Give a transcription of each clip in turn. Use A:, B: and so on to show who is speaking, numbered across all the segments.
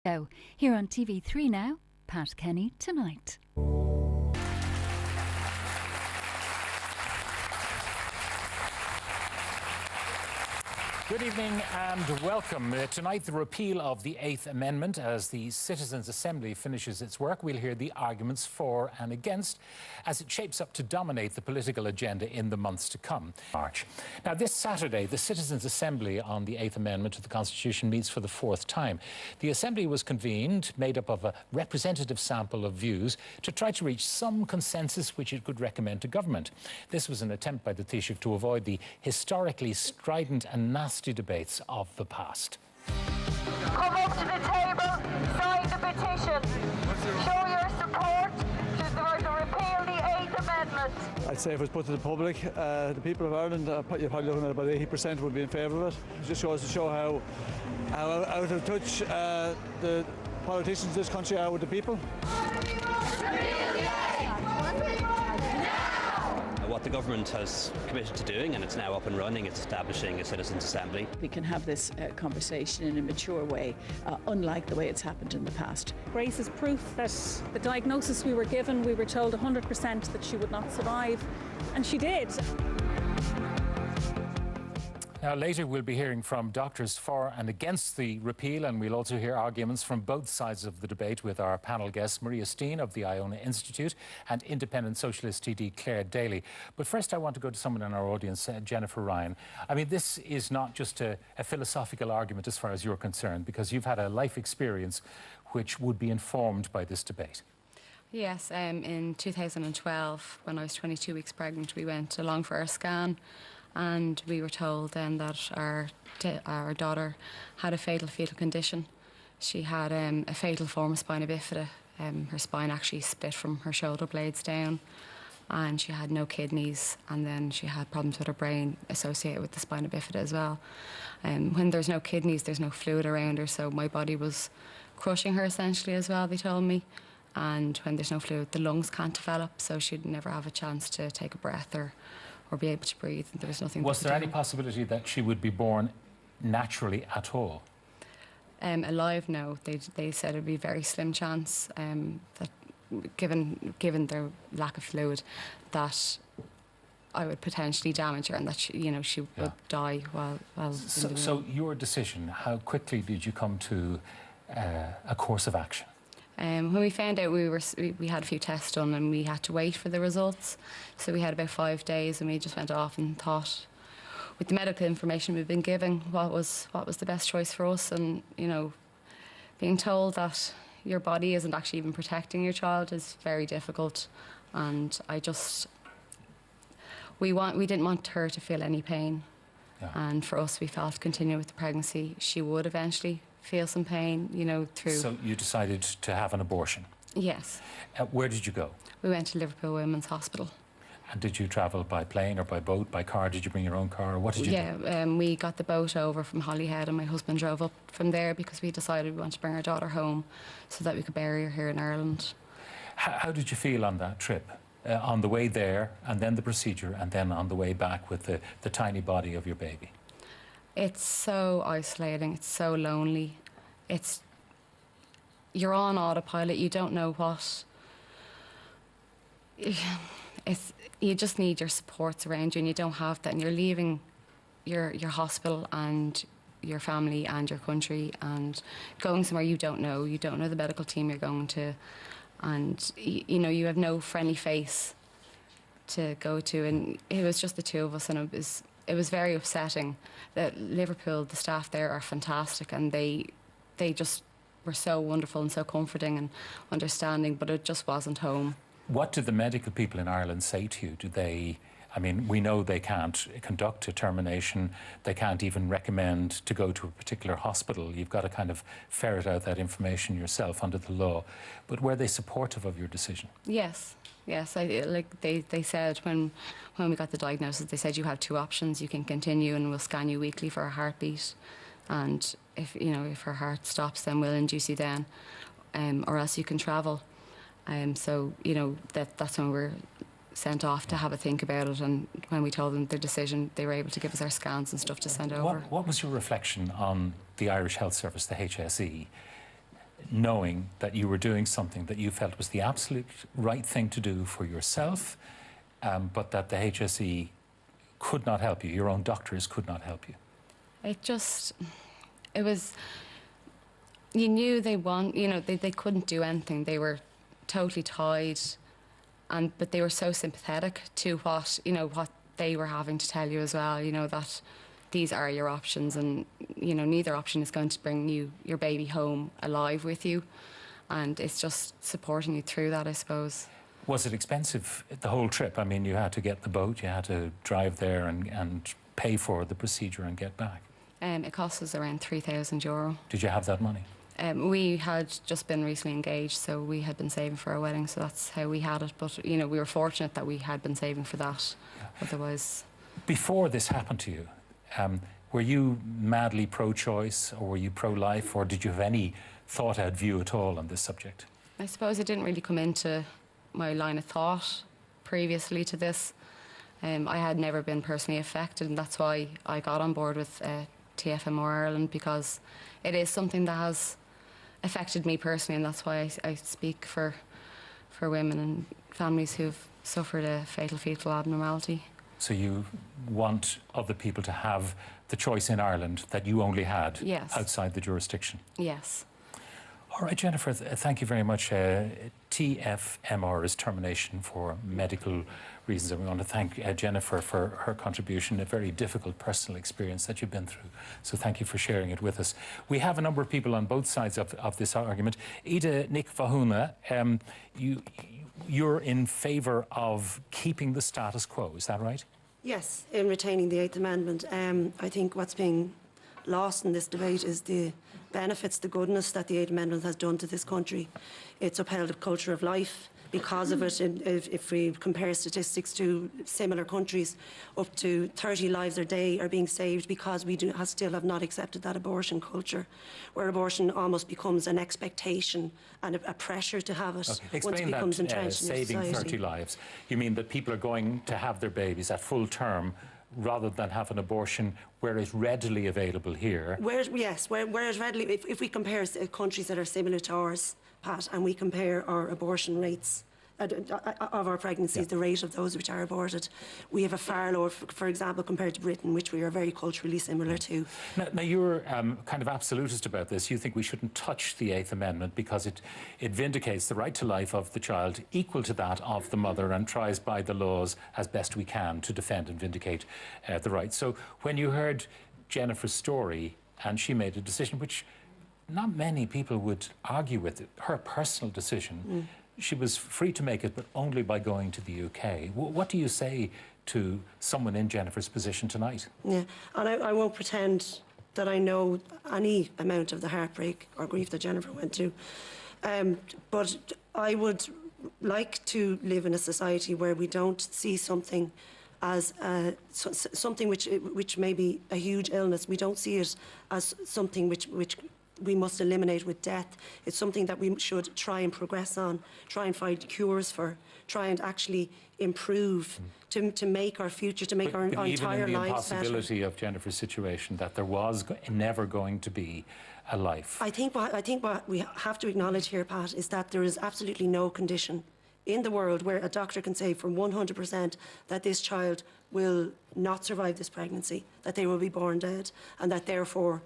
A: So, here on TV3 now, Pat Kenny Tonight.
B: Good evening and welcome. Tonight, the repeal of the 8th Amendment. As the Citizens' Assembly finishes its work, we'll hear the arguments for and against as it shapes up to dominate the political agenda in the months to come. March. Now, this Saturday, the Citizens' Assembly on the 8th Amendment to the Constitution meets for the 4th time. The Assembly was convened, made up of a representative sample of views, to try to reach some consensus which it could recommend to government. This was an attempt by the Taoiseach to avoid the historically strident and nasty debates of the past.
C: Come up to the table, sign the petition, show your support to repeal the 8th Amendment.
D: I'd say if it was put to the public, the people of Ireland, you're probably looking at about 80% would be in favour of it. It just goes to show how out of touch the politicians of this country are with the people.
E: What the government has committed to doing, and it's now up and running, it's establishing a Citizens' Assembly.
F: We can have this conversation in a mature way, unlike the way it's happened in the past.
G: Grace is proof that the diagnosis we were given, we were told 100% that she would not survive, and she did.
B: Now, later we'll be hearing from doctors for and against the repeal, and we'll also hear arguments from both sides of the debate with our panel guests, Maria Steen of the Iona Institute and independent socialist TD Clare Daly. But first I want to go to someone in our audience, Jennifer Ryan. I mean, this is not just a philosophical argument as far as you're concerned, because you've had a life experience which would be informed by this debate.
H: Yes, in 2012, when I was 22 weeks pregnant, we went along for our scan. And we were told then that our daughter had a fatal fetal condition. She had a fatal form of spina bifida. Her spine actually split from her shoulder blades down, and she had no kidneys, and then she had problems with her brain associated with the spina bifida as well. When there's no kidneys, there's no fluid around her, so my body was crushing her essentially as well, they told me. And when there's no fluid, the lungs can't develop, so she'd never have a chance to take a breath or be able to breathe. There was nothing.
B: Was there any possibility that she would be born naturally at all?
H: Alive, no. They said it'd be a very slim chance that, given their lack of fluid, that I would potentially damage her and that she would die while.
B: So your decision, how quickly did you come to a course of action?
H: When we found out, we had a few tests done and we had to wait for the results. So we had about 5 days, and we just went off and thought, with the medical information we've been given, what was the best choice for us. And being told that your body isn't actually even protecting your child is very difficult. And we didn't want her to feel any pain. Yeah. And for us, we felt continuing with the pregnancy, she would eventually feel some pain, through.
B: So you decided to have an abortion?
H: Yes.
B: Where did you go?
H: We went to Liverpool Women's Hospital.
B: And did you travel by plane or by boat, by car? Did you bring your own car, or what did you do?
H: Yeah, we got the boat over from Holyhead, and my husband drove up from there because we decided we wanted to bring our daughter home so that we could bury her here in Ireland. How
B: did you feel on that trip? On the way there, and then the procedure, and then on the way back with the tiny body of your baby?
H: It's so isolating, it's so lonely. You're on autopilot, you don't know what. You just need your supports around you, and you don't have that, and you're leaving your hospital and your family and your country and going somewhere you don't know the medical team you're going to, and you have no friendly face to go to, and it was just the two of us, and it was very upsetting. That Liverpool, the staff there are fantastic, and they just were so wonderful and so comforting and understanding, but it just wasn't home.
B: What do the medical people in Ireland say to you? We know they can't conduct a termination, they can't even recommend to go to a particular hospital. You've got to kind of ferret out that information yourself under the law. But were they supportive of your decision?
H: Yes. Yes, they said when we got the diagnosis, they said you have 2 options. You can continue and we'll scan you weekly for a heartbeat, and if her heart stops, then we'll induce you then, or else you can travel. So that's when we're sent off to have a think about it, and when we told them the decision, they were able to give us our scans and stuff to send over.
B: What was your reflection on the Irish Health Service, the HSE, knowing that you were doing something that you felt was the absolute right thing to do for yourself, but that the HSE could not help you, your own doctors could not help you?
H: It was, you knew they couldn't do anything. They were totally tied, but they were so sympathetic to what they were having to tell you as well, that these are your options, and neither option is going to bring your baby home alive with you, and it's just supporting you through that, I suppose.
B: Was it expensive, the whole trip? I mean, you had to get the boat, you had to drive there and pay for the procedure and get back.
H: It cost us around €3,000.
B: Did you have that money?
H: We had just been recently engaged, so we had been saving for our wedding, so that's how we had it. But we were fortunate that we had been saving for that. Yeah. Otherwise,
B: before this happened to you, were you madly pro-choice, or were you pro-life, or did you have any thought-out view at all on this subject?
H: I suppose it didn't really come into my line of thought previously to this. I had never been personally affected, and that's why I got on board with TFMR Ireland, because it is something that has affected me personally, and that's why I speak for women and families who've suffered a fatal fetal abnormality. So
B: you want other people to have the choice in Ireland that you only had?
H: Yes.
B: Outside the jurisdiction?
H: Yes.
B: All right, Jennifer, thank you very much. TFMR's termination for medical reasons. And we want to thank Jennifer for her contribution, a very difficult personal experience that you've been through. So thank you for sharing it with us. We have a number of people on both sides of this argument. Ida Nick Vahuna, you're in favour of keeping the status quo, is that right?
I: Yes, in retaining the 8th Amendment. I think what's being lost in this debate is the benefits, the goodness that the 8th Amendment has done to this country. It's upheld a culture of life. Because of it, if we compare statistics to similar countries, up to 30 lives a day are being saved because we still have not accepted that abortion culture, where abortion almost becomes an expectation and a pressure to have it.
B: Okay.
I: Once it becomes entrenched in
B: saving
I: society.
B: 30 lives. You mean that people are going to have their babies at full term rather than have an abortion where it's readily available here?
I: Yes, where it's readily, if we compare countries that are similar to ours, Pat, and we compare our abortion rates of our pregnancies, the rate of those which are aborted, we have a far lower, for example, compared to Britain, which we are very culturally similar to.
B: Now you're kind of absolutist about this. You think we shouldn't touch the 8th Amendment because it vindicates the right to life of the child equal to that of the mother, and tries by the laws as best we can to defend and vindicate the right. So when you heard Jennifer's story and she made a decision which not many people would argue with, her personal decision, she was free to make it, but only by going to the UK. What do you say to someone in Jennifer's position tonight? Yeah,
I: and I won't pretend that I know any amount of the heartbreak or grief that Jennifer went to, but I would like to live in a society where we don't see something as something which may be a huge illness. We don't see it as something which we must eliminate with death. It's something that we should try and progress on, try and find cures for, try and actually improve to make our future, to make our entire lives better.
B: Even in the impossibility of Jennifer's situation, that there was never going to be a life.
I: I think what we have to acknowledge here, Pat, is that there is absolutely no condition in the world where a doctor can say for 100% that this child will not survive this pregnancy, that they will be born dead, and that therefore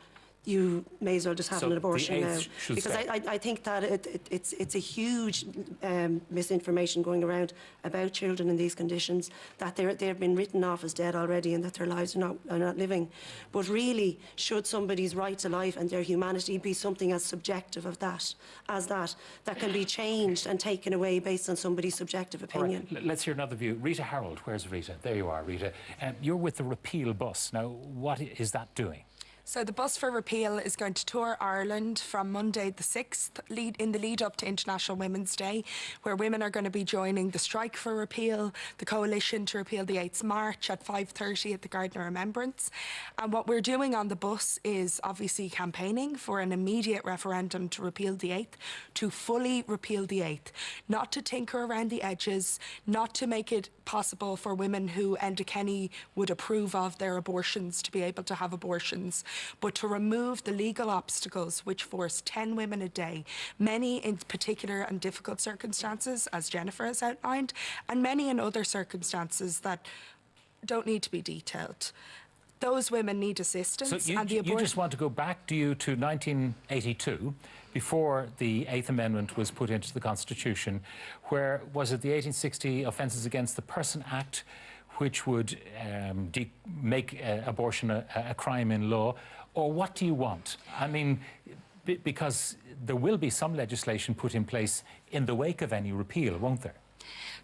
I: you may as well just have an abortion now. Because I think that it's a huge misinformation going around about children in these conditions, that they've been written off as dead already and that their lives are not living. But really, should somebody's right to life and their humanity be something as subjective as that can be changed and taken away based on somebody's subjective opinion?
B: Right, let's hear another view. Rita Harold, where's Rita? There you are, Rita. You're with the repeal bus. Now, what is that doing?
J: So the Bus for Repeal is going to tour Ireland from Monday the 6th, in the lead up to International Women's Day, where women are going to be joining the Strike for Repeal, the Coalition to Repeal the 8th March at 5:30 at the Gardner Remembrance. And what we're doing on the bus is obviously campaigning for an immediate referendum to repeal the 8th, to fully repeal the 8th, not to tinker around the edges, not to make it possible for women who Enda Kenny would approve of their abortions to be able to have abortions, but to remove the legal obstacles which force 10 women a day, many in particular and difficult circumstances, as Jennifer has outlined, and many in other circumstances that don't need to be detailed. Those women need assistance.
B: So you just want to go back, do you, to 1982, before the Eighth Amendment was put into the Constitution, where, was it the 1860 Offences Against the Person Act, which would make abortion a crime in law? Or what do you want? I mean, because there will be some legislation put in place in the wake of any repeal, won't there?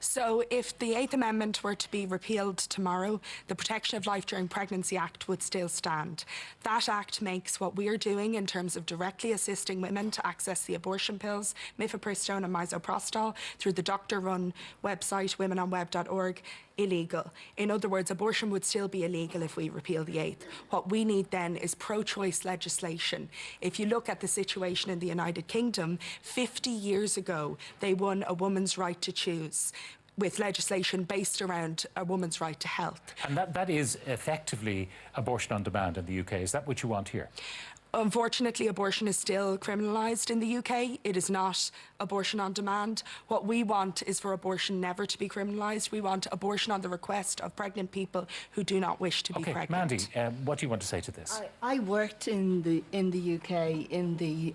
J: So if the Eighth Amendment were to be repealed tomorrow, the Protection of Life During Pregnancy Act would still stand. That Act makes what we are doing in terms of directly assisting women to access the abortion pills, mifepristone and misoprostol, through the doctor-run website, womenonweb.org, illegal. In other words, abortion would still be illegal if we repeal the Eighth. What we need then is pro-choice legislation. If you look at the situation in the United Kingdom, 50 years ago, they won a woman's right to choose, with legislation based around a woman's right to health.
B: And that is effectively abortion on demand in the UK. Is that what you want here?
J: Unfortunately, abortion is still criminalised in the UK. It is not abortion on demand. What we want is for abortion never to be criminalised. We want abortion on the request of pregnant people who do not wish to be pregnant.
B: Mandy, what do you want to say to this?
K: I worked in the UK in the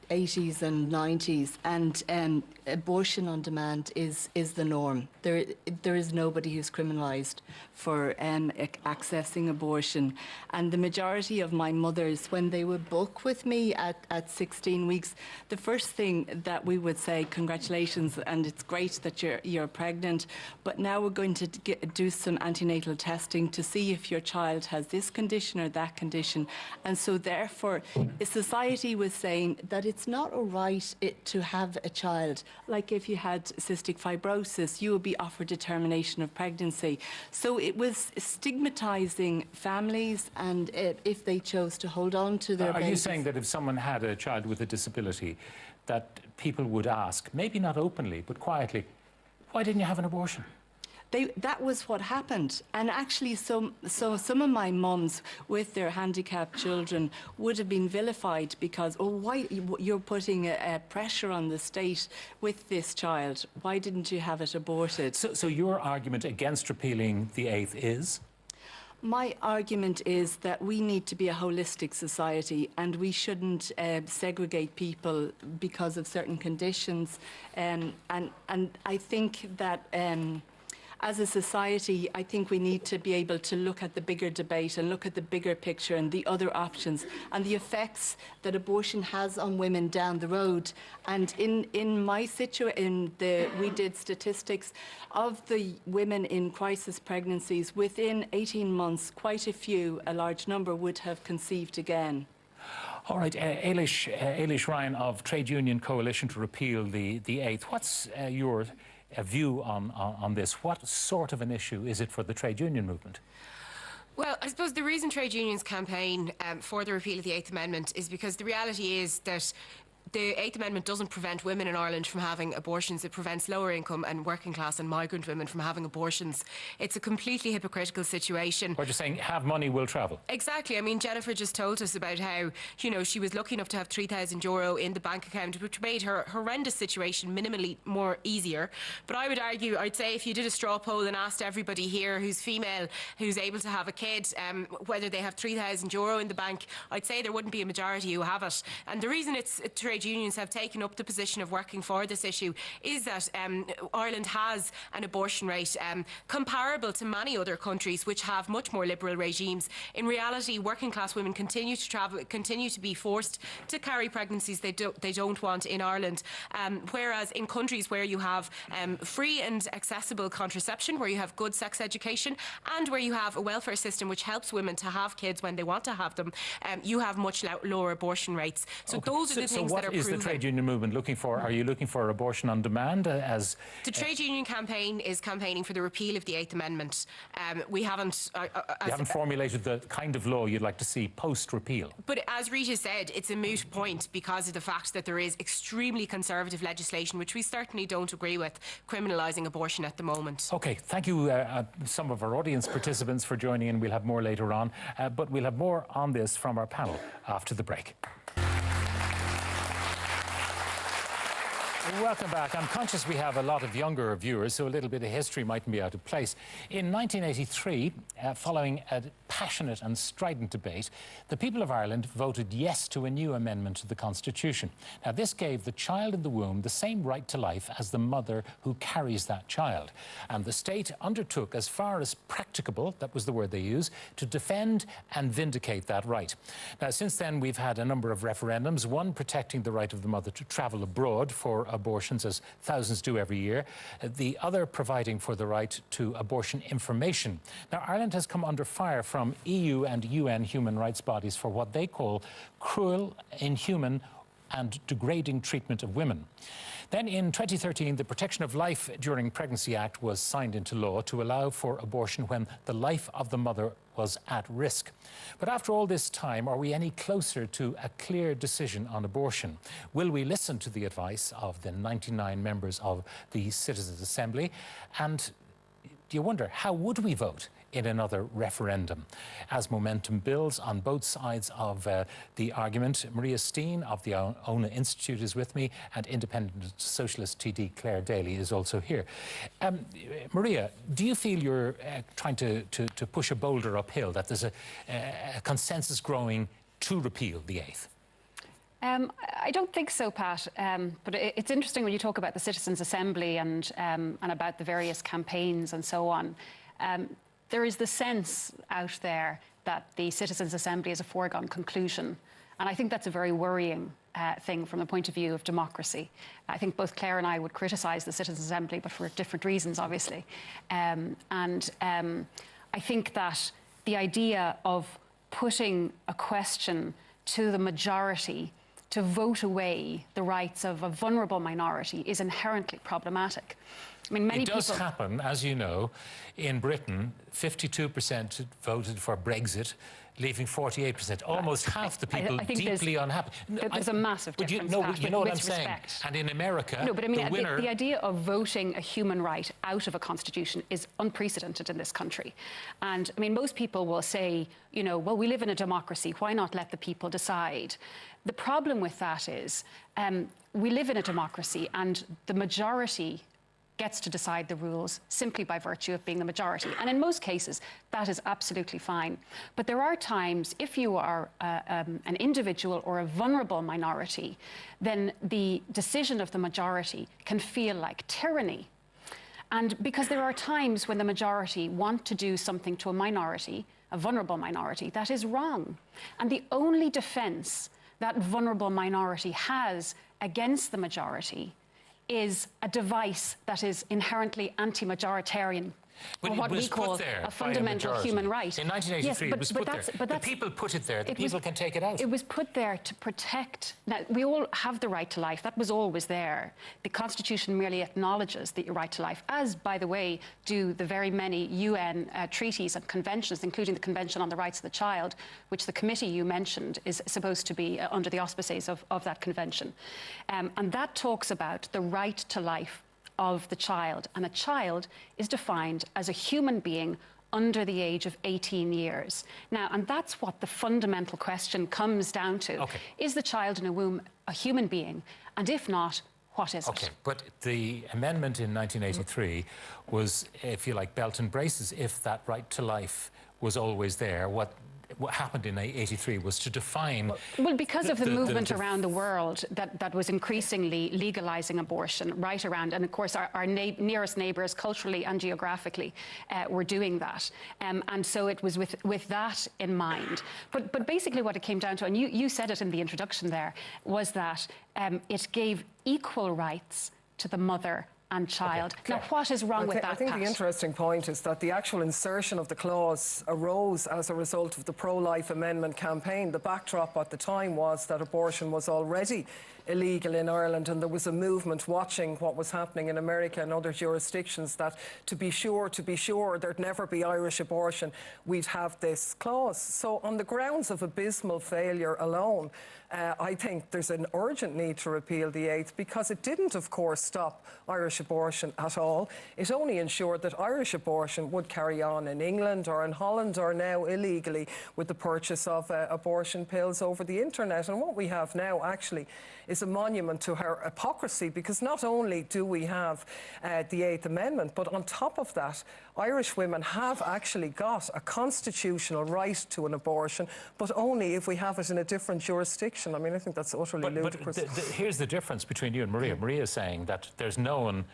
K: 80s and 90s, and abortion on demand is the norm. There is nobody who's criminalised for accessing abortion. And the majority of my mothers, when they would book with me at 16 weeks, the first thing that we would say, congratulations, and it's great that you're pregnant, but now we're going to do some antenatal testing to see if your child has this condition or that condition. And so therefore, society was saying that it's not all right to have a child. Like if you had cystic fibrosis, you would be offered a termination of pregnancy. So it was stigmatising families, and if they chose to hold on to their babies.
B: Are you saying that if someone had a child with a disability, that people would ask, maybe not openly, but quietly, why didn't you have an abortion?
K: That was what happened. And actually, some of my mums with their handicapped children would have been vilified because, oh, why you're putting a pressure on the state with this child? Why didn't you have it aborted?
B: So your argument against repealing the Eighth is?
K: My argument is that we need to be a holistic society, and we shouldn't segregate people because of certain conditions. And I think that as a society, I think we need to be able to look at the bigger debate and look at the bigger picture and the other options and the effects that abortion has on women down the road. And in my situation, we did statistics of the women in crisis pregnancies. Within 18 months, a large number would have conceived again.
B: All right, Ailish Ryan of Trade Union Coalition to Repeal the Eighth. What's your view on this? What sort of an issue is it for the trade union movement?
L: Well, I suppose the reason trade unions campaign for the repeal of the Eighth Amendment is because the reality is that the Eighth Amendment doesn't prevent women in Ireland from having abortions. It prevents lower income and working class and migrant women from having abortions. It's a completely hypocritical situation.
B: What you're saying, have money, will travel.
L: Exactly. I mean, Jennifer just told us about how, you know, she was lucky enough to have €3,000 in the bank account, which made her horrendous situation minimally more easier. But I would argue, I'd say if you did a straw poll and asked everybody here who's female, who's able to have a kid, whether they have €3,000 in the bank, I'd say there wouldn't be a majority who have it. And the reason trade unions have taken up the position of working for this issue is that Ireland has an abortion rate comparable to many other countries which have much more liberal regimes. In reality, working class women continue to travel, continue to be forced to carry pregnancies they don't want in Ireland, whereas in countries where you have free and accessible contraception, where you have good sex education, and where you have a welfare system which helps women to have kids when they want to have them, you have much lower abortion rates. So those are the things that are
B: is
L: proven.
B: the trade union movement looking for? Are you looking for abortion on demand as...
L: The trade union campaign is campaigning for the repeal of the 8th Amendment. We haven't...
B: you haven't formulated the kind of law you'd like to see post-repeal.
L: But as Rita said, it's a moot point because of the fact that there is extremely conservative legislation, which we certainly don't agree with, criminalising abortion at the moment.
B: OK, thank you, some of our audience participants, for joining in. We'll have more later on, but we'll have more on this from our panel after the break. Welcome back. I'm conscious we have a lot of younger viewers, so a little bit of history mightn't be out of place. In 1983, following a passionate and strident debate, the people of Ireland voted yes to a new amendment to the Constitution. Now, this gave the child in the womb the same right to life as the mother who carries that child. And the state undertook, as far as practicable, that was the word they used, to defend and vindicate that right. Now, since then, we've had a number of referendums, one protecting the right of the mother to travel abroad for abortions, as thousands do every year, the other providing for the right to abortion information. Now, Ireland has come under fire from EU and UN human rights bodies for what they call cruel, inhuman and degrading treatment of women. Then in 2013, the Protection of Life During Pregnancy Act was signed into law to allow for abortion when the life of the mother was at risk. But after all this time, are we any closer to a clear decision on abortion? Will we listen to the advice of the 99 members of the Citizens' Assembly? And do you wonder, how would we vote in another referendum? As momentum builds on both sides of the argument, Maria Steen of the Iona Institute is with me, and independent socialist TD Clare Daly is also here. Maria, do you feel you're trying to push a boulder uphill, that there's a consensus growing to repeal the 8th?
M: I don't think so, Pat. But it's interesting when you talk about the Citizens' Assembly and about the various campaigns and so on. There is the sense out there that the Citizens' Assembly is a foregone conclusion. And I think that's a very worrying thing from the point of view of democracy. I think both Clare and I would criticise the Citizens' Assembly, but for different reasons, obviously. I think that the idea of putting a question to the majority to vote away the rights of a vulnerable minority is inherently problematic. I mean, many people... It
B: does happen, as you know. In Britain, 52% voted for Brexit, leaving 48%. Almost half the people deeply unhappy.
M: There's a massive difference.
B: You know what I'm saying. And in America,
M: no, but I mean,
B: the winner...
M: the idea of voting a human right out of a constitution is unprecedented in this country. And I mean, most people will say, you know, well, we live in a democracy. Why not let the people decide? The problem with that is we live in a democracy, and the majority gets to decide the rules simply by virtue of being the majority. And in most cases, that is absolutely fine. But there are times, if you are an individual or a vulnerable minority, then the decision of the majority can feel like tyranny. And because there are times when the majority want to do something to a minority, a vulnerable minority, that is wrong. And the only defence that vulnerable minority has against the majority is a device that is inherently anti-majoritarian, or what we call a fundamental human right.
B: In 1983, it was put there. The people put it there. The people can take it out.
M: It was put there to protect... Now, we all have the right to life. That was always there. The Constitution merely acknowledges the right to life, as, by the way, do the very many UN treaties and conventions, including the Convention on the Rights of the Child, which the committee you mentioned is supposed to be under the auspices of that convention. And that talks about the right to life of the child, and a child is defined as a human being under the age of 18 years. Now, and that's what the fundamental question comes down to. Okay. Is the child in a womb a human being? And if not, what is it?
B: Okay, but the amendment in 1983 was, if you like, belt and braces. If that right to life was always there, what happened in 83 was to define...
M: Well, because of the movement around the world that was increasingly legalising abortion right around, and of course our nearest neighbours culturally and geographically were doing that. And so it was with that in mind. But basically what it came down to, and you said it in the introduction there, was that it gave equal rights to the mother and child. Okay. Now, what is wrong with that,
N: I think the interesting point is that the actual insertion of the clause arose as a result of the pro-life amendment campaign. The backdrop at the time was that abortion was already illegal in Ireland, and there was a movement watching what was happening in America and other jurisdictions that to be sure there'd never be Irish abortion, we'd have this clause. So on the grounds of abysmal failure alone, I think there's an urgent need to repeal the 8th, because it didn't, of course, stop Irish abortion at all. It only ensured that Irish abortion would carry on in England or in Holland, or now illegally with the purchase of abortion pills over the internet. And what we have now actually is a monument to her hypocrisy, because not only do we have the 8th Amendment, but on top of that, Irish women have actually got a constitutional right to an abortion, but only if we have it in a different jurisdiction. I mean, I think that's utterly ludicrous.
B: But here's the difference between you and Maria. Maria is saying that there's no one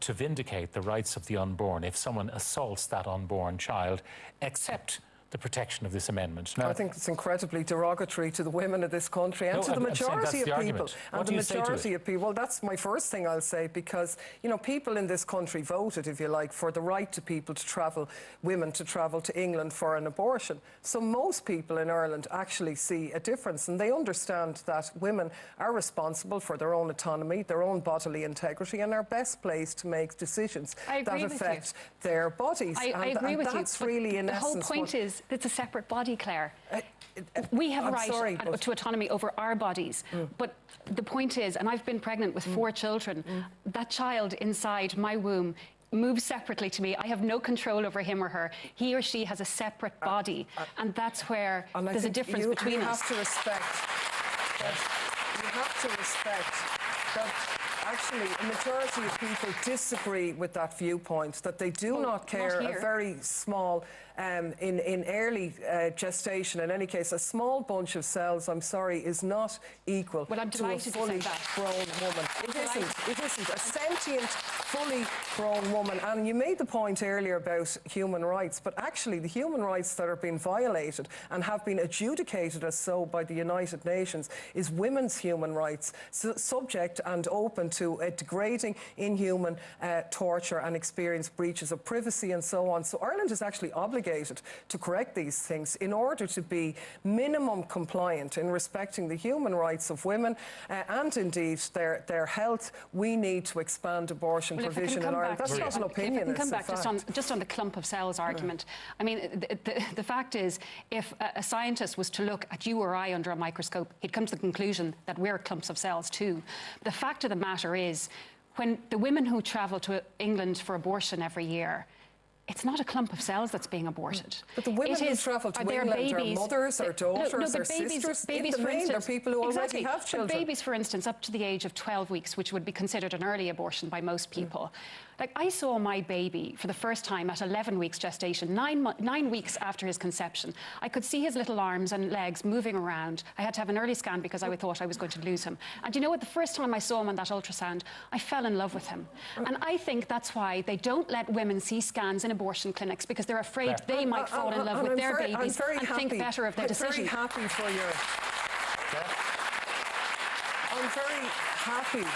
B: to vindicate the rights of the unborn if someone assaults that unborn child, except the protection of this amendment. Now,
N: I think it's incredibly derogatory to the women of this country and to the majority of people. And the majority of people, well, that's my first thing I'll say, because, you know, people in this country voted, if you like, for the right to people to travel, women to travel to England for an abortion. So most people in Ireland actually see a difference, and they understand that women are responsible for their own autonomy, their own bodily integrity, and are best placed to make decisions that affect their bodies.
M: I agree with you.
N: That's really, in essence,
M: the whole point is it's a separate body, Claire. We have a right to autonomy over our bodies. But the point is, and I've been pregnant with 4 children, that child inside my womb moves separately to me. I have no control over him or her. He or she has a separate body. And that's where there's a difference between us.
N: You have to respect that actually a majority of people disagree with that viewpoint, that they do not care a very small, in early gestation, in any case, a small bunch of cells, I'm sorry, is not equal to a fully grown woman. It isn't. A sentient, fully grown woman. And you made the point earlier about human rights, but actually the human rights that are being violated and have been adjudicated as so by the United Nations is women's human rights, subject and open to a degrading, inhuman torture and experience breaches of privacy and so on. So Ireland is actually obligated to correct these things in order to be minimum compliant in respecting the human rights of women and indeed their health. We need to expand abortion provision in Ireland. That's not an opinion.
M: If I can come back just on the clump of cells argument. I mean, the fact is, if a scientist was to look at you or I under a microscope, he'd come to the conclusion that we're clumps of cells too. The fact of the matter is, when the women who travel to England for abortion every year, it's not a clump of cells that's being aborted.
N: But the women who travel to England are mothers, or daughters, or sisters.
M: Babies,
N: in the main, they're people who already have children.
M: But babies, for instance, up to the age of 12 weeks, which would be considered an early abortion by most people. Like, I saw my baby for the first time at 11 weeks gestation, 9 weeks after his conception. I could see his little arms and legs moving around. I had to have an early scan because I thought I was going to lose him. And you know what? The first time I saw him on that ultrasound, I fell in love with him. And I think that's why they don't let women see scans in abortion clinics, because they're afraid they might fall in love with their babies and think better of their decision.
N: I'm very happy for your... I'm very happy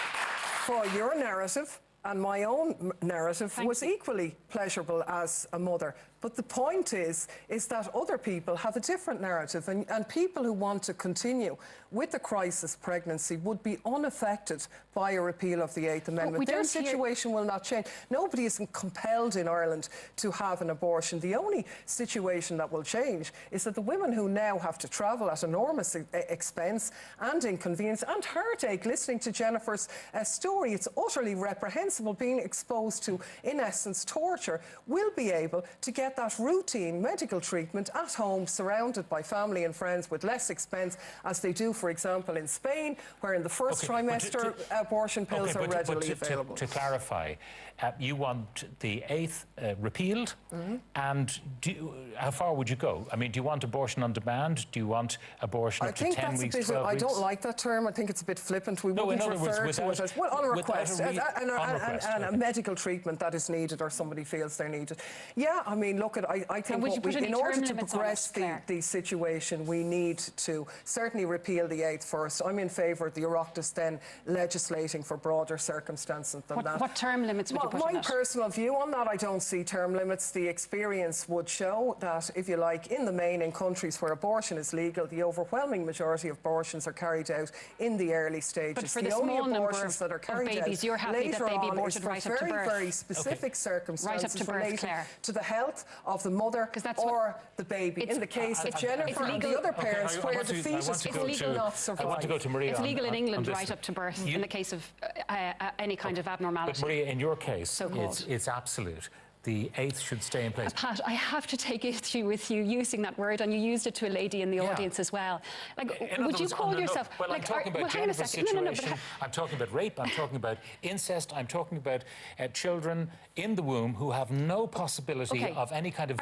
N: for your narrative. And my own narrative was equally pleasurable as a mother. But the point is that other people have a different narrative, and people who want to continue with the crisis pregnancy would be unaffected by a repeal of the 8th Amendment. Their situation will not change. Nobody is compelled in Ireland to have an abortion. The only situation that will change is that the women who now have to travel at enormous expense and inconvenience and heartache, listening to Jennifer's story, it's utterly reprehensible, being exposed to, in essence, torture, will be able to get that routine medical treatment at home, surrounded by family and friends, with less expense, as they do, for example, in Spain, where in the first trimester abortion pills are readily available.
B: To clarify, you want the 8th repealed, and how far would you go? I mean, do you want abortion on demand? Do you want abortion up to 10 weeks, 12 weeks?
N: I don't like that term. I think it's a bit flippant. We wouldn't refer to it as, well, on request. And and a medical treatment that is needed or somebody feels they're needed. Yeah, I mean, look, I think in order to progress the situation, we need to certainly repeal the 8th first. I'm in favour of the Oireachtas then legislating for broader circumstances than that.
M: What term limits would you put on
N: My
M: it?
N: personal view on that, I don't see term limits. The experience would show that, if you like, in the main, in countries where abortion is legal, the overwhelming majority of abortions are carried out in the early stages.
M: But for the small number of babies, you're happy that they be aborted right up to birth?
N: Very specific circumstances
M: related
N: to the health of the mother or the baby. In the case of Jennifer and the other parents, where the fetus could not survive.
B: I want to go to Maria.
M: It's legal in England right up to birth in the case of any kind of abnormality.
B: But Maria, in your case, it's absolute. The 8th should stay in place.
M: Pat, I have to take issue with you using that word, and you used it to a lady in the audience as well. Like, would you call yourself?
B: Well, I'm talking about Jennifer's situation. I'm talking about rape. I'm talking about incest. I'm talking about children in the womb who have no possibility of any kind of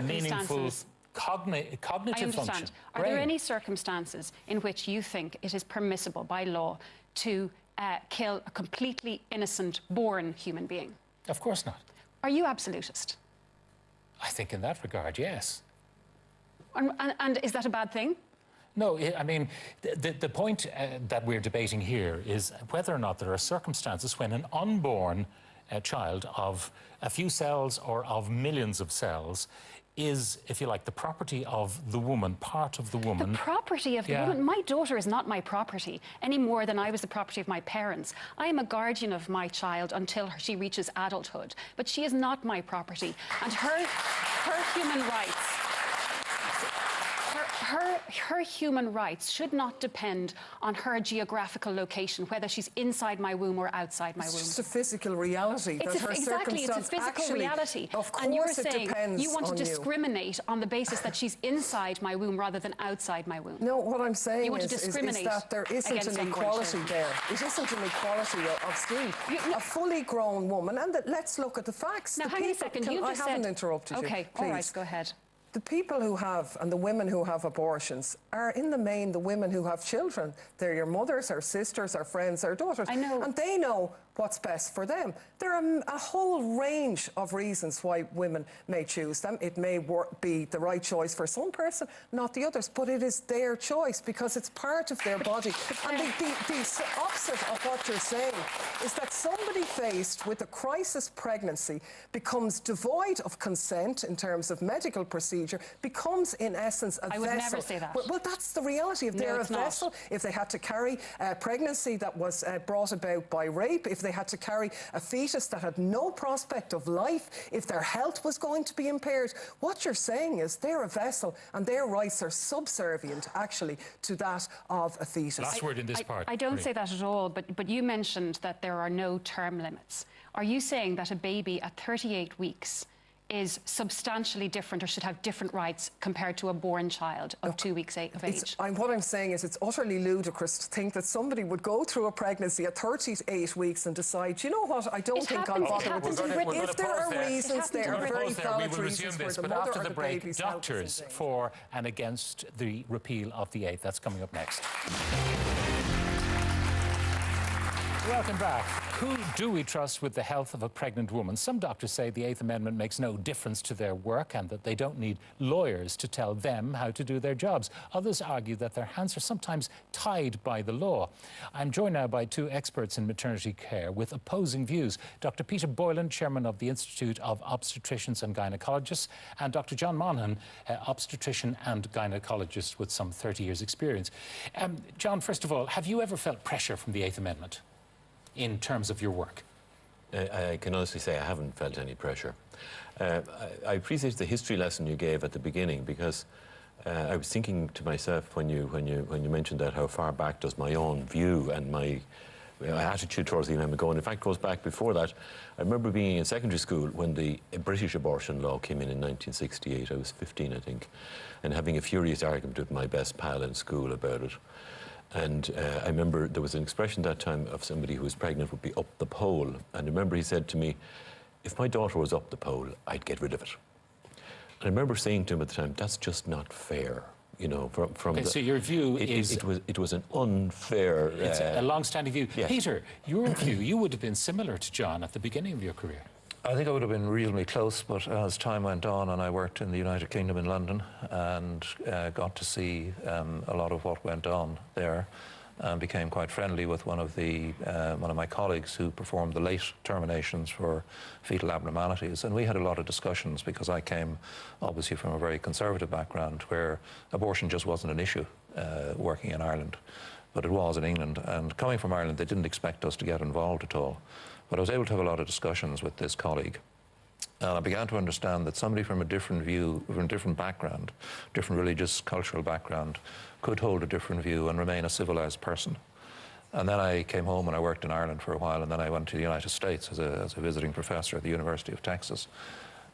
B: meaningful cognitive function.
M: Are there any circumstances in which you think it is permissible by law to kill a completely innocent born human being?
B: Of course not.
M: Are you absolutist?
B: I think in that regard, yes.
M: And is that a bad thing?
B: No, I mean, the point that we're debating here is whether or not there are circumstances when an unborn child of a few cells or of millions of cells is, if you like, the property of the woman, part of the woman.
M: The property of the woman? My daughter is not my property any more than I was the property of my parents. I am a guardian of my child until she reaches adulthood, but she is not my property. And her human rights... Her human rights should not depend on her geographical location, whether she's inside my womb or outside my womb.
N: It's just a physical reality.
M: Exactly, it's a physical reality.
N: Of course,
M: and you're saying
N: depends
M: you want to discriminate on the basis that she's inside my womb rather than outside my womb.
N: No, what I'm saying
M: is
N: that there isn't an equality there. It isn't an equality of scheme. A fully grown woman, and let's look at the facts.
M: Now, hang on a second.
N: I haven't interrupted you.
M: Okay, all right, go ahead.
N: The people who have, and the women who have abortions, are in the main the women who have children. They're your mothers, or sisters, or friends, or daughters.
M: I know.
N: And they know what's best for them. There are a whole range of reasons why women may choose them. It may be the right choice for some person, not the others, but it is their choice because it's part of their body. And the opposite of what you're saying is that somebody faced with a crisis pregnancy becomes devoid of consent in terms of medical procedure, becomes in essence a vessel.
M: I would never say that.
N: Well, that's the reality. If they're a vessel, if they had to carry a pregnancy that was brought about by rape, if they had to carry a fetus that had no prospect of life, if their health was going to be impaired, what you're saying is they're a vessel and their rights are subservient, actually, to that of a fetus.
B: Last word in this part.
M: I don't say that at all, but you mentioned that there are no term limits. Are you saying that a baby at 38 weeks is substantially different or should have different rights compared to a born child of 2 weeks of age?
N: What I'm saying is it's utterly ludicrous to think that somebody would go through a pregnancy at 38 weeks and decide, you know what, I don't think I'll bother with it. If there are reasons, there are very valid reasons for the mother or the baby's health.
B: Doctors for and against the repeal of the 8th. That's coming up next. Welcome back. Who do we trust with the health of a pregnant woman? Some doctors say the 8th Amendment makes no difference to their work and that they don't need lawyers to tell them how to do their jobs. Others argue that their hands are sometimes tied by the law. I'm joined now by two experts in maternity care with opposing views. Dr. Peter Boylan, chairman of the Institute of Obstetricians and Gynecologists, and Dr. John Monaghan, obstetrician and gynecologist with some 30 years' experience. John, first of all, have you ever felt pressure from the 8th Amendment in terms of your work?
O: I can honestly say I haven't felt any pressure. I appreciate the history lesson you gave at the beginning because I was thinking to myself when you mentioned that, how far back does my own view and my attitude towards the amendment go? And in fact, it goes back before that. I remember being in secondary school when the British abortion law came in 1968. I was 15, I think, and having a furious argument with my best pal in school about it. And I remember there was an expression that time of somebody who was pregnant would be up the pole. And I remember he said to me, if my daughter was up the pole, I'd get rid of it. And I remember saying to him at the time, that's just not fair. You know, from
B: okay, so your view is...
O: It was an unfair...
B: It's a long-standing view.
O: Yes.
B: Peter, your view, you would have been similar to John at the beginning of your career.
P: I think I would have been reasonably close, but as time went on and I worked in the United Kingdom in London and got to see a lot of what went on there, and became quite friendly with one of my colleagues who performed the late terminations for fetal abnormalities. And we had a lot of discussions because I came obviously from a very conservative background where abortion just wasn't an issue working in Ireland, but it was in England. And coming from Ireland, they didn't expect us to get involved at all. But I was able to have a lot of discussions with this colleague. And I began to understand that somebody from a different view, from a different background, different religious, cultural background, could hold a different view and remain a civilized person. And then I came home and I worked in Ireland for a while, and then I went to the United States as a visiting professor at the University of Texas.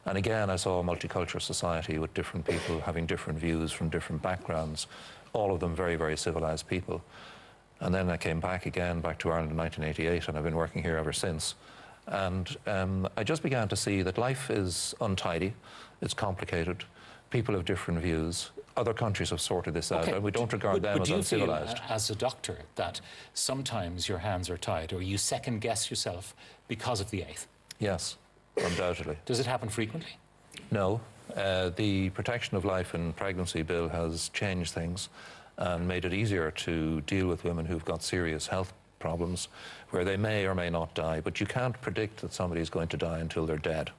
P: And again, I saw a multicultural society with different people having different views from different backgrounds, all of them very, very civilized people. And then I came back again, back to Ireland in 1988, and I've been working here ever since. And I just began to see that life is untidy, it's complicated, people have different views. Other countries have sorted this out, and we don't regard them as uncivilized.
B: Do you feel, as a doctor, that sometimes your hands are tied, or you second-guess yourself because of the 8th?
P: Yes, undoubtedly.
B: Does it happen frequently?
P: No. The Protection of Life in Pregnancy Bill has changed things and made it easier to deal with women who've got serious health problems where they may or may not die, but you can't predict that somebody is going to die until they're dead.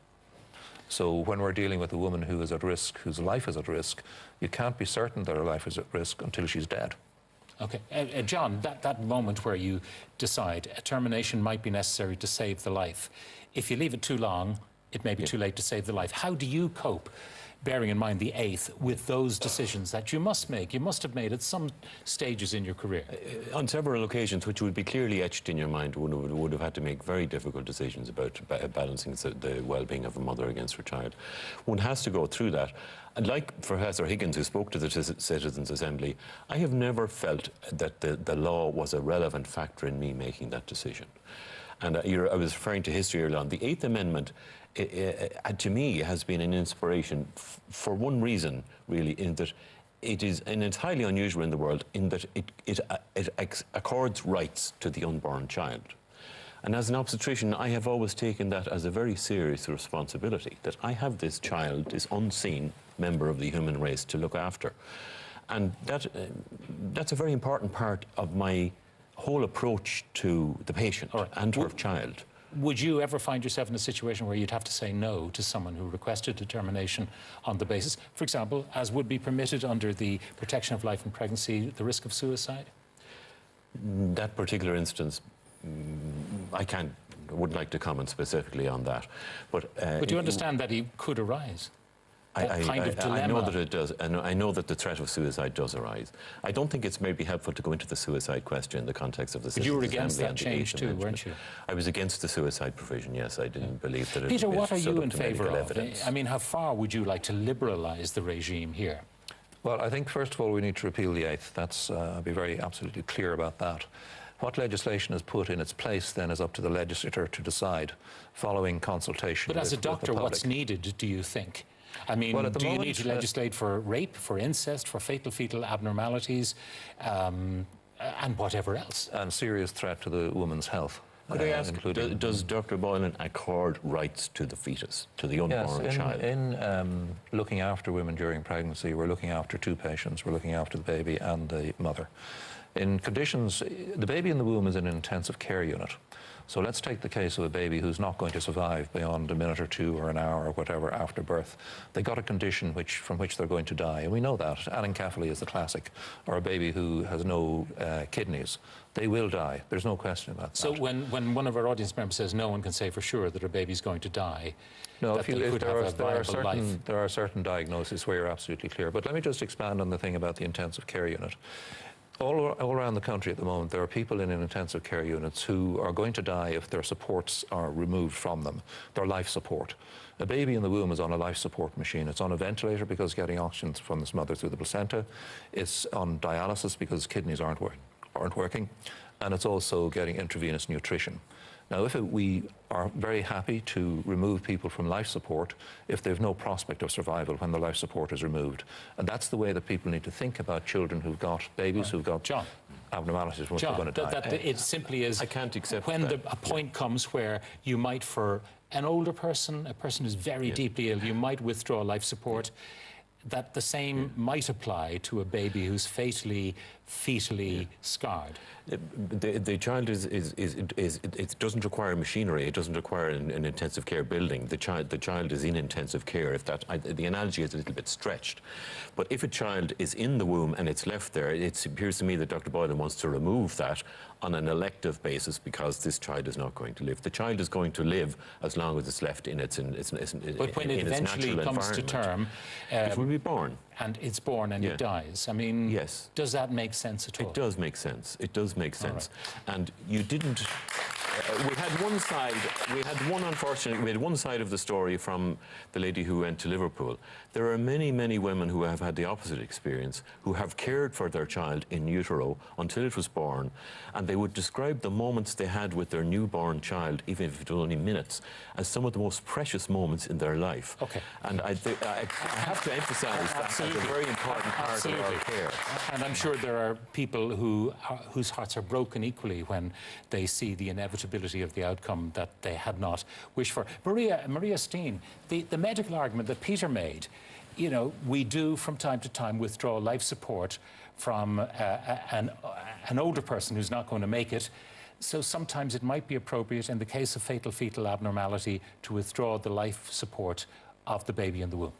P: So when we're dealing with a woman who is at risk, whose life is at risk, you can't be certain that her life is at risk until she's dead.
B: Okay. John, that moment where you decide a termination might be necessary to save the life, if you leave it too long, it may be too late to save the life. How do you cope, bearing in mind the 8th, with those decisions that you must make, you must have made at some stages in your career?
O: On several occasions, which would be clearly etched in your mind, would have had to make very difficult decisions about balancing the well-being of a mother against her child. One has to go through that. And like Professor Higgins, who spoke to the Citizens' Assembly, I have never felt that the law was a relevant factor in me making that decision. And I was referring to history earlier on. The 8th Amendment, to me, has been an inspiration for one reason, really, in that it is, and it's highly unusual in the world, in that it accords rights to the unborn child. And as an obstetrician, I have always taken that as a very serious responsibility, that I have this child, this unseen member of the human race to look after. And that's a very important part of my whole approach to the patient and her child.
B: Would you ever find yourself in a situation where you'd have to say no to someone who requested a termination on the basis, for example, as would be permitted under the Protection of Life in Pregnancy, the risk of suicide?
O: That particular instance, I wouldn't like to comment specifically on that. But
B: you understand that he could arise?
O: I know that it does, and I know that the threat of suicide does arise. I don't think it's maybe helpful to go into the suicide question in the context of the Citizens'
B: Assembly.
O: But
B: you were against that change too, weren't you?
O: I was against the suicide provision, yes. I didn't believe that it
B: Peter, what are you in
O: favour
B: of?
O: Evidence.
B: I mean, how far would you like to liberalise the regime here?
P: Well, I think, first of all, we need to repeal the 8th. That's, I'll be very absolutely clear about that. What legislation is put in its place then is up to the legislator to decide, following consultation
B: But as a doctor, what's needed, do you think? I mean, do you need to legislate for rape, for incest, for fatal fetal abnormalities, and whatever else?
P: And serious threat to the woman's health.
O: Could I ask, does Dr. Boylan accord rights to the fetus, to the unborn child?
P: In looking after women during pregnancy, we're looking after two patients. We're looking after the baby and the mother. In conditions, the baby in the womb is in an intensive care unit. So let's take the case of a baby who's not going to survive beyond a minute or two or an hour or whatever after birth. They got a condition from which they're going to die, and we know that. Anencephaly is the classic, or a baby who has no kidneys. They will die. There's no question about that.
B: So when one of our audience members says no one can say for sure that a baby's going to die,
P: no,
B: there
P: are certain diagnoses where you're absolutely clear. But let me just expand on the thing about the intensive care unit. All around the country at the moment, there are people in intensive care units who are going to die if their supports are removed from them, their life support. A baby in the womb is on a life support machine. It's on a ventilator because it's getting oxygen from its mother through the placenta. It's on dialysis because kidneys aren't working. And it's also getting intravenous nutrition. Now, we are very happy to remove people from life support if they've no prospect of survival when the life support is removed. And that's the way that people need to think about children who've got babies who've got abnormalities when they're going to die.
B: It simply is.
O: I can't accept
B: when
O: that.
B: a point comes where you might, for an older person, a person who's very deeply ill, you might withdraw life support. That the same might apply to a baby who's fetally scarred.
O: The child it doesn't require machinery. It doesn't require an intensive care building. The child is in intensive care. The analogy is a little bit stretched, but if a child is in the womb and it's left there, it appears to me that Dr. Boylan wants to remove that on an elective basis because this child is not going to live. The child is going to live as long as it's left in its
B: But when it eventually comes to term,
O: it will be born.
B: And it's born and it dies. I mean,
O: yes.
B: Does that make sense at all?
O: It does make sense. It does make sense. Right. And you didn't... we had one side, we had one side of the story from the lady who went to Liverpool. There are many, many women who have had the opposite experience, who have cared for their child in utero until it was born, and they would describe the moments they had with their newborn child, even if it was only minutes, as some of the most precious moments in their life.
B: Okay.
O: And I have to emphasise that as a very important part of our care.
B: And I'm sure there are people whose hearts are broken equally when they see the inevitability of the outcome that they had not wished for. Maria Steen, the medical argument that Peter made, you know, we do from time to time withdraw life support from an older person who's not going to make it. So sometimes it might be appropriate in the case of fatal fetal abnormality to withdraw the life support of the baby in the womb.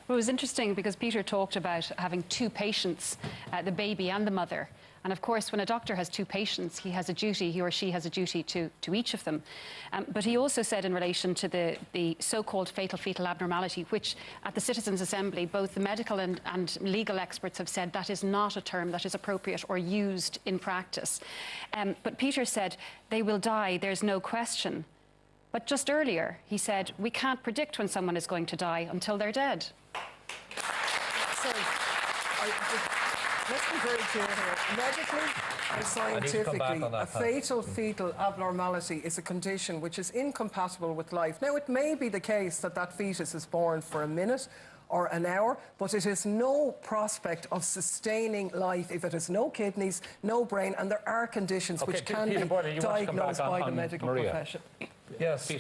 M: Well, it was interesting because Peter talked about having two patients, the baby and the mother. And of course, when a doctor has two patients, he or she has a duty to each of them. But he also said in relation to the so-called fatal fetal abnormality, which at the Citizens' Assembly, both the medical and legal experts have said that is not a term that is appropriate or used in practice. But Peter said, they will die, there's no question. But just earlier, he said, we can't predict when someone is going to die until they're dead.
N: So, let's be very clear here. Medically and scientifically, a fatal fetal abnormality is a condition which is incompatible with life. Now, it may be the case that that fetus is born for a minute or an hour, but it has no prospect of sustaining life if it has no kidneys, no brain, and there are conditions which can be diagnosed by the medical profession.
P: Yes,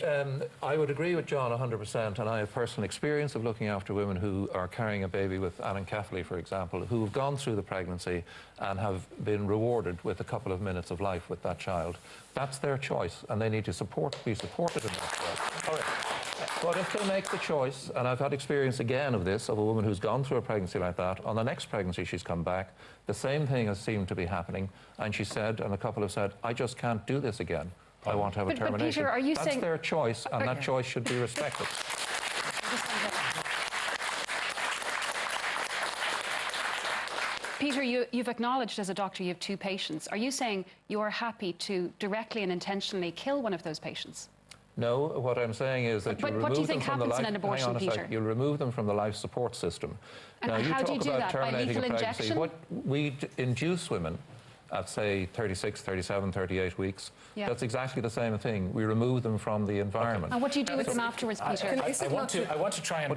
P: I would agree with John 100%, and I have personal experience of looking after women who are carrying a baby with anencephaly, for example, who have gone through the pregnancy and have been rewarded with a couple of minutes of life with that child. That's their choice, and they need to be supported in that choice. All right. But if they make the choice, and I've had experience again of this, of a woman who's gone through a pregnancy like that, on the next pregnancy she's come back, the same thing has seemed to be happening, and she said, and a couple have said, I just can't do this again. I want to have a termination.
M: But Peter, are you
P: That's their choice, and that choice should be respected.
M: Peter, you've acknowledged as a doctor you have two patients. Are you saying you are happy to directly and intentionally kill one of those patients?
P: No, what I'm saying is that you remove them from the life.
M: Hang on a second.
P: You remove them from the life support system.
M: And
P: now,
M: how do you do that? By lethal injection?
P: What we induce women at, say, 36, 37, 38 weeks. Yeah. That's exactly the same thing. We remove them from the environment.
M: Okay. And what do you do with them afterwards, Peter?
B: I want to try and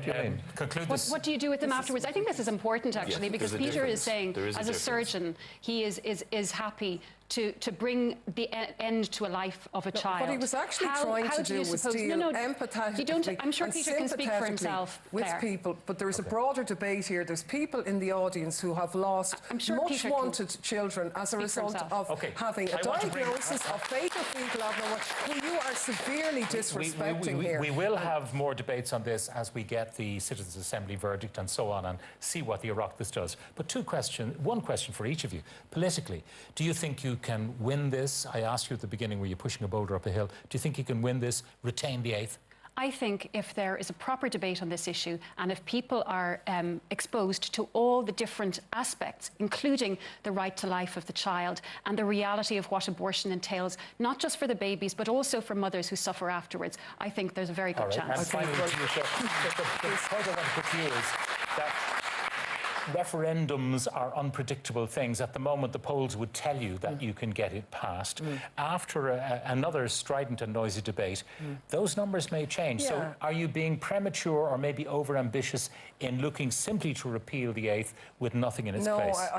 B: conclude this.
M: What do you do with them afterwards? I think this is important, actually, because Peter is saying, as a surgeon, he is happy to bring the end to a life of a child.
N: What he was actually trying to do was deal empathetically
M: I'm sure Peter can speak for himself
N: with people, but there is a broader debate here. There's people in the audience who have lost much wanted children as a result of having a diagnosis of fatal fetal abnormality, who you are severely disrespecting here.
B: We will have more debates on this as we get the Citizens' Assembly verdict and so on, and see what the Oireachtas does. But one question for each of you. Politically, do you think you can win this? I asked you at the beginning, were you pushing a boulder up a hill? Do you think you can win this, retain the 8th?
M: I think if there is a proper debate on this issue, and if people are exposed to all the different aspects, including the right to life of the child and the reality of what abortion entails, not just for the babies, but also for mothers who suffer afterwards, I think there's a very good chance.
B: And finally, the point I want to put to you is that referendums are unpredictable things. At the moment, the polls would tell you that you can get it passed. After another strident and noisy debate, those numbers may change. So are you being premature or maybe over-ambitious in looking simply to repeal the 8th with nothing in its place?
N: No,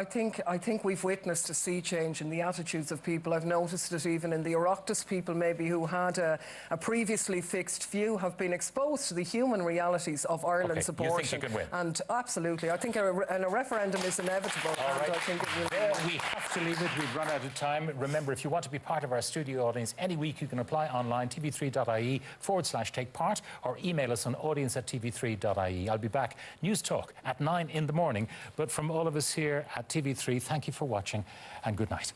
N: I think we've witnessed a sea change in the attitudes of people. I've noticed it even in the Oireachtas. People maybe who had a previously fixed view have been exposed to the human realities of Ireland's abortion.
B: You think you can win?
N: And absolutely. I think a referendum is inevitable.
B: All right.
N: I think it will
B: we have to leave it. We've run out of time. Remember, if you want to be part of our studio audience any week, you can apply online, tv3.ie/take part, or email us on audience@tv3.ie. I'll be back, News Talk, at 9 in the morning. But from all of us here at TV3, thank you for watching and good night.